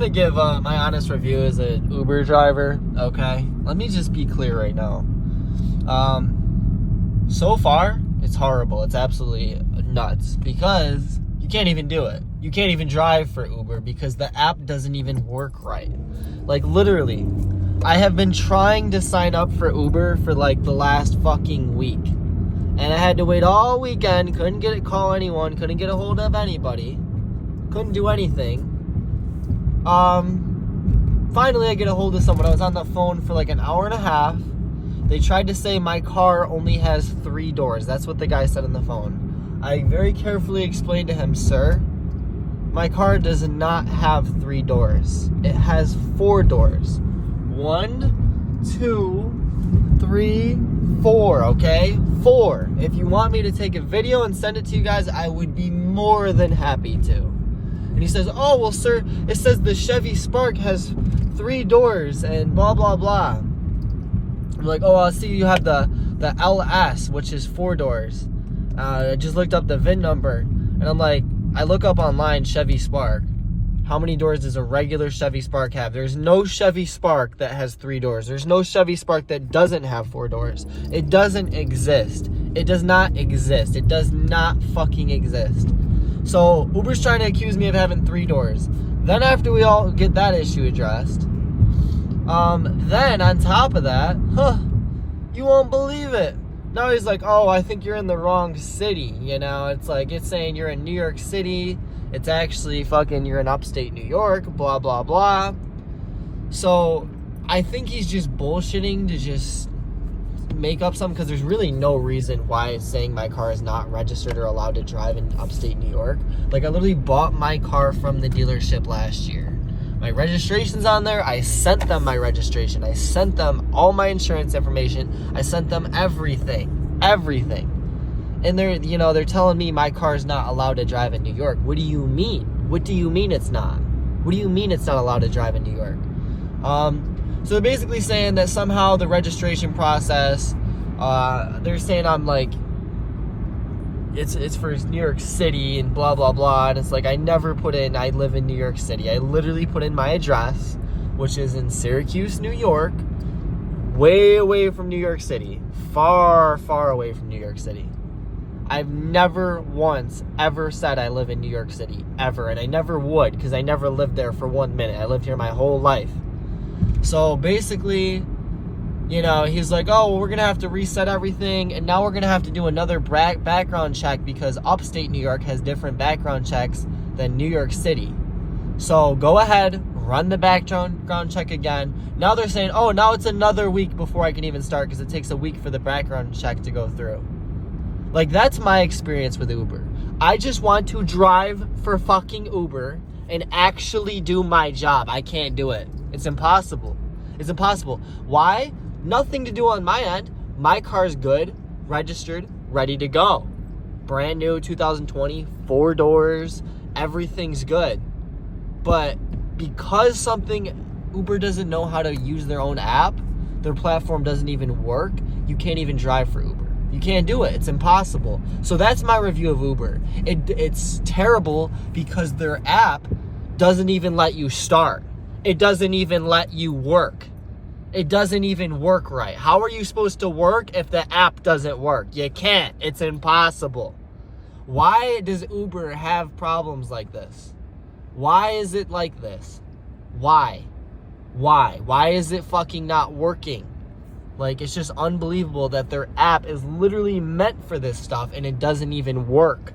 To give my honest review as an Uber driver, okay? Let me just be clear right now. So far, it's horrible. It's absolutely nuts because you can't even do it. You can't even drive for Uber because the app doesn't even work right. Like, literally, I have been trying to sign up for Uber for like the last fucking week. And I had to wait all weekend, couldn't call anyone, couldn't get a hold of anybody, couldn't do anything. Finally I get a hold of someone. I was on the phone for like an hour and a half. They tried to say my car only has 3 doors. That's what the guy said on the phone. I very carefully explained to him, sir, my car does not have 3 doors. It has 4 doors. 1, 2, 3, 4, okay? 4. If you want me to take a video and send it to you guys, I would be more than happy to. And he says, oh, well, sir, it says the Chevy Spark has 3 doors and blah, blah, blah. I'm like, oh, I see you have the LS, which is 4 doors. I just looked up the VIN number. And I'm like, I look up online Chevy Spark. How many doors does a regular Chevy Spark have? There's no Chevy Spark that has 3 doors. There's no Chevy Spark that doesn't have 4 doors. It doesn't exist. It does not exist. It does not fucking exist. So Uber's trying to accuse me of having 3 doors. Then after we all get that issue addressed, then on top of that, you won't believe it. Now he's like, oh, I think you're in the wrong city. You know, it's like, it's saying you're in New York City. It's actually fucking, you're in upstate New York, blah, blah, blah. So I think he's just bullshitting to just make up something because there's really no reason why it's saying my car is not registered or allowed to drive in upstate New York. Like, I literally bought my car from the dealership last year. My registration's on there. I sent them my registration. I sent them all my insurance information. I sent them everything. And they're telling me my car's not allowed to drive in New York. What do you mean? What do you mean it's not? What do you mean it's not allowed to drive in New York? So they're basically saying that somehow the registration process, they're saying I'm like, it's for New York City and blah, blah, blah. And it's like, I never put in, I live in New York City. I literally put in my address, which is in Syracuse, New York, way away from New York City, far, far away from New York City. I've never once ever said I live in New York City, ever. And I never would, because I never lived there for 1 minute. I lived here my whole life. So basically, you know, he's like, oh, well, we're going to have to reset everything. And now we're going to have to do another background check because upstate New York has different background checks than New York City. So go ahead, run the background check again. Now they're saying, oh, now it's another week before I can even start because it takes a week for the background check to go through. Like, that's my experience with Uber. I just want to drive for fucking Uber and actually do my job. I can't do it. It's impossible. It's impossible. Why? Nothing to do on my end. My car's good, registered, ready to go. Brand new 2020, 4 doors, everything's good. But because Uber doesn't know how to use their own app, their platform doesn't even work, you can't even drive for Uber. You can't do it. It's impossible. So that's my review of Uber. It's terrible because their app doesn't even let you start. It doesn't even let you work. It doesn't even work right. How are you supposed to work if the app doesn't work? You can't. It's impossible. Why does Uber have problems like this? Why is it like this? Why? Why is it fucking not working? Like, it's just unbelievable that their app is literally meant for this stuff and it doesn't even work.